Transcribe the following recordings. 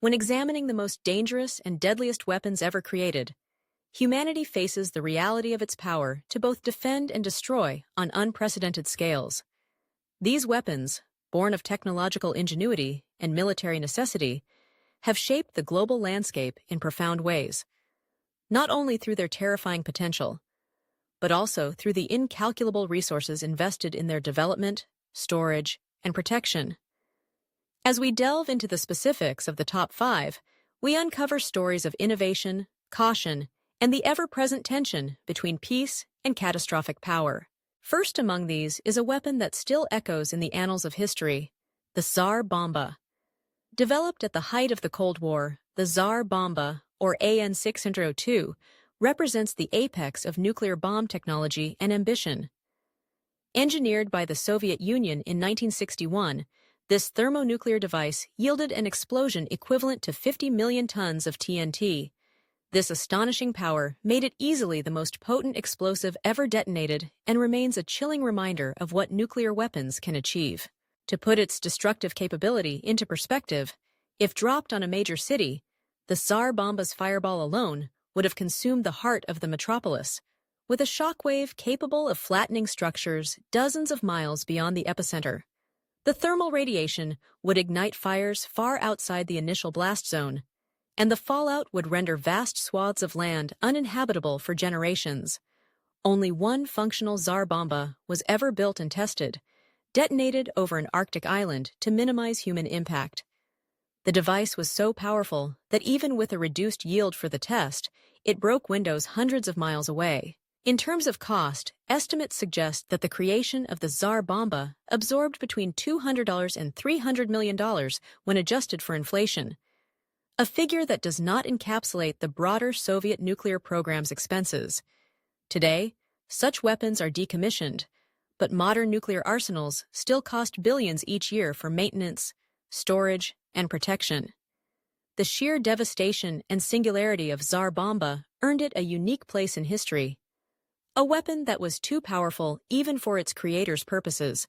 When examining the most dangerous and deadliest weapons ever created, humanity faces the reality of its power to both defend and destroy on unprecedented scales. These weapons, born of technological ingenuity and military necessity, have shaped the global landscape in profound ways, not only through their terrifying potential, but also through the incalculable resources invested in their development, storage, and protection. As we delve into the specifics of the top 5, we uncover stories of innovation, caution, and the ever-present tension between peace and catastrophic power. First among these is a weapon that still echoes in the annals of history, the Tsar Bomba. Developed at the height of the Cold War, the Tsar Bomba, or AN-602, represents the apex of nuclear bomb technology and ambition. Engineered by the Soviet Union in 1961, this thermonuclear device yielded an explosion equivalent to 50 million tons of TNT. This astonishing power made it easily the most potent explosive ever detonated and remains a chilling reminder of what nuclear weapons can achieve. To put its destructive capability into perspective, if dropped on a major city, the Tsar Bomba's fireball alone would have consumed the heart of the metropolis, with a shockwave capable of flattening structures dozens of miles beyond the epicenter. The thermal radiation would ignite fires far outside the initial blast zone, and the fallout would render vast swaths of land uninhabitable for generations. Only one functional Tsar Bomba was ever built and tested, detonated over an Arctic island to minimize human impact. The device was so powerful that even with a reduced yield for the test, it broke windows hundreds of miles away. In terms of cost, estimates suggest that the creation of the Tsar Bomba absorbed between $200 and $300 million when adjusted for inflation, a figure that does not encapsulate the broader Soviet nuclear program's expenses. Today, such weapons are decommissioned, but modern nuclear arsenals still cost billions each year for maintenance, storage, and protection. The sheer devastation and singularity of Tsar Bomba earned it a unique place in history. A weapon that was too powerful even for its creator's purposes,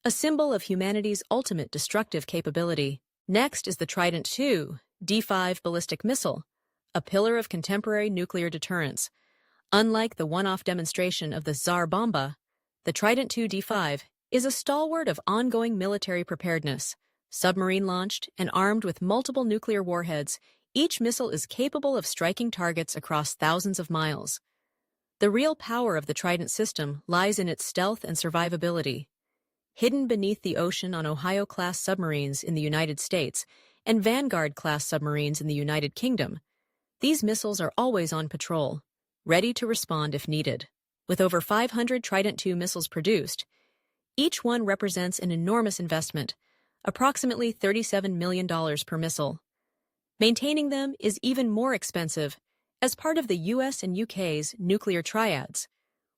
a symbol of humanity's ultimate destructive capability. Next is the Trident II D5 ballistic missile, a pillar of contemporary nuclear deterrence. Unlike the one-off demonstration of the Tsar Bomba, the Trident II D5 is a stalwart of ongoing military preparedness. Submarine-launched and armed with multiple nuclear warheads, each missile is capable of striking targets across thousands of miles. The real power of the Trident system lies in its stealth and survivability. Hidden beneath the ocean on Ohio-class submarines in the United States and Vanguard-class submarines in the United Kingdom, these missiles are always on patrol, ready to respond if needed. With over 500 Trident II missiles produced, each one represents an enormous investment, approximately $37 million per missile. Maintaining them is even more expensive as part of the US and UK's nuclear triads,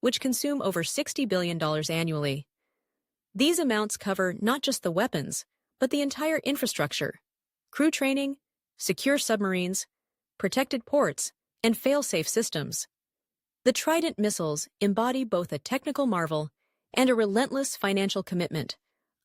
which consume over $60 billion annually. These amounts cover not just the weapons, but the entire infrastructure, crew training, secure submarines, protected ports, and fail-safe systems. The Trident missiles embody both a technical marvel and a relentless financial commitment,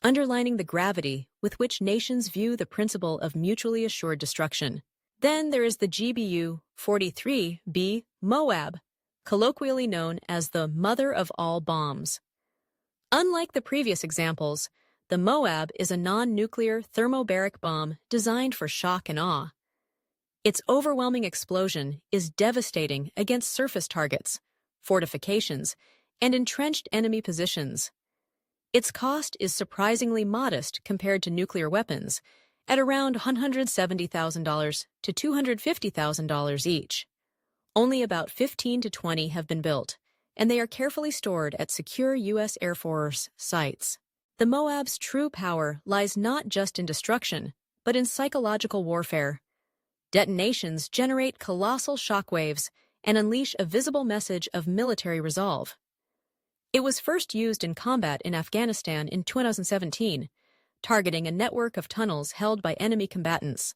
underlining the gravity with which nations view the principle of mutually assured destruction. Then there is the GBU-43B Moab, colloquially known as the mother of all bombs. Unlike the previous examples, the Moab is a non-nuclear thermobaric bomb designed for shock and awe. Its overwhelming explosion is devastating against surface targets, fortifications, and entrenched enemy positions. Its cost is surprisingly modest compared to nuclear weapons, at around $170,000 to $250,000 each. Only about 15 to 20 have been built, and they are carefully stored at secure U.S. Air Force sites. The Moab's true power lies not just in destruction, but in psychological warfare. Detonations generate colossal shockwaves and unleash a visible message of military resolve. It was first used in combat in Afghanistan in 2017, targeting a network of tunnels held by enemy combatants.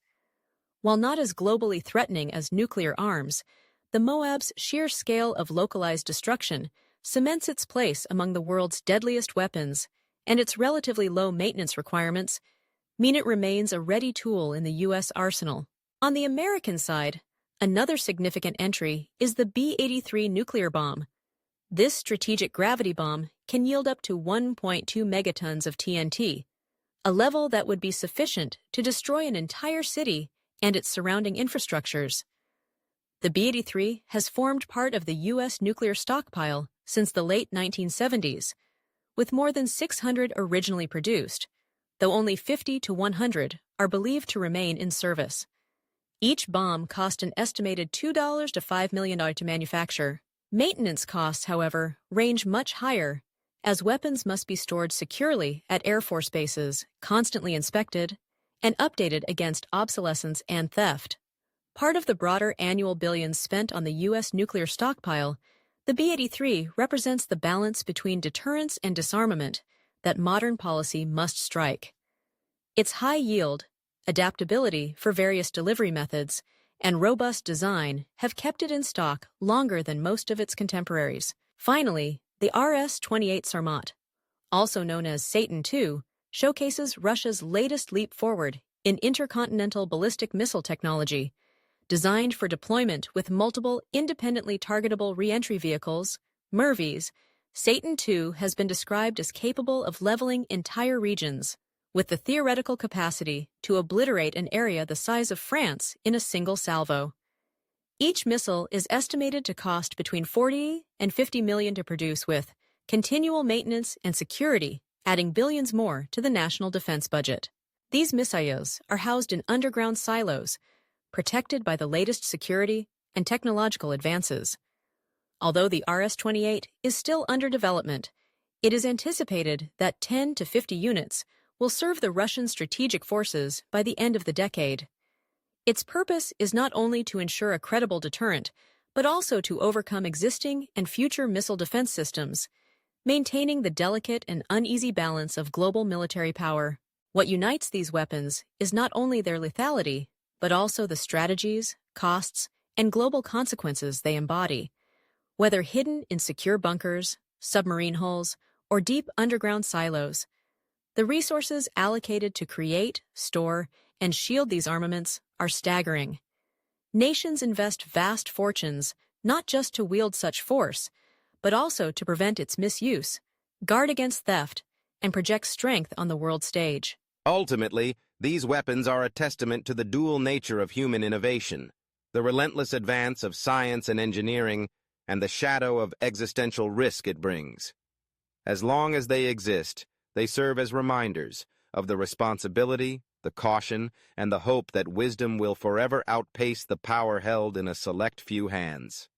While not as globally threatening as nuclear arms, the Moab's sheer scale of localized destruction cements its place among the world's deadliest weapons, and its relatively low maintenance requirements mean it remains a ready tool in the U.S. arsenal. On the American side, another significant entry is the B-83 nuclear bomb. This strategic gravity bomb can yield up to 1.2 megatons of TNT, a level that would be sufficient to destroy an entire city and its surrounding infrastructures. The B-83 has formed part of the U.S. nuclear stockpile since the late 1970s, with more than 600 originally produced, though only 50 to 100 are believed to remain in service. Each bomb cost an estimated $2 to $5 million to manufacture. Maintenance costs, however, range much higher, as weapons must be stored securely at Air Force bases, constantly inspected, and updated against obsolescence and theft. Part of the broader annual billions spent on the U.S. nuclear stockpile, the B-83 represents the balance between deterrence and disarmament that modern policy must strike. Its high yield, adaptability for various delivery methods, and robust design have kept it in stock longer than most of its contemporaries. Finally, the RS-28 Sarmat, also known as Satan II, showcases Russia's latest leap forward in intercontinental ballistic missile technology. Designed for deployment with multiple independently targetable re-entry vehicles, MIRVs, Satan II has been described as capable of leveling entire regions, with the theoretical capacity to obliterate an area the size of France in a single salvo. Each missile is estimated to cost between $40 and $50 million to produce, with continual maintenance and security adding billions more to the national defense budget. These missiles are housed in underground silos, protected by the latest security and technological advances. Although the RS-28 is still under development, it is anticipated that 10 to 50 units will serve the Russian strategic forces by the end of the decade. Its purpose is not only to ensure a credible deterrent, but also to overcome existing and future missile defense systems, maintaining the delicate and uneasy balance of global military power. What unites these weapons is not only their lethality, but also the strategies, costs, and global consequences they embody. Whether hidden in secure bunkers, submarine hulls, or deep underground silos, the resources allocated to create, store, and shield these armaments are staggering. Nations invest vast fortunes not just to wield such force, but also to prevent its misuse, guard against theft, and project strength on the world stage. Ultimately, these weapons are a testament to the dual nature of human innovation, the relentless advance of science and engineering, and the shadow of existential risk it brings. As long as they exist, they serve as reminders of the responsibility, the caution, and the hope that wisdom will forever outpace the power held in a select few hands.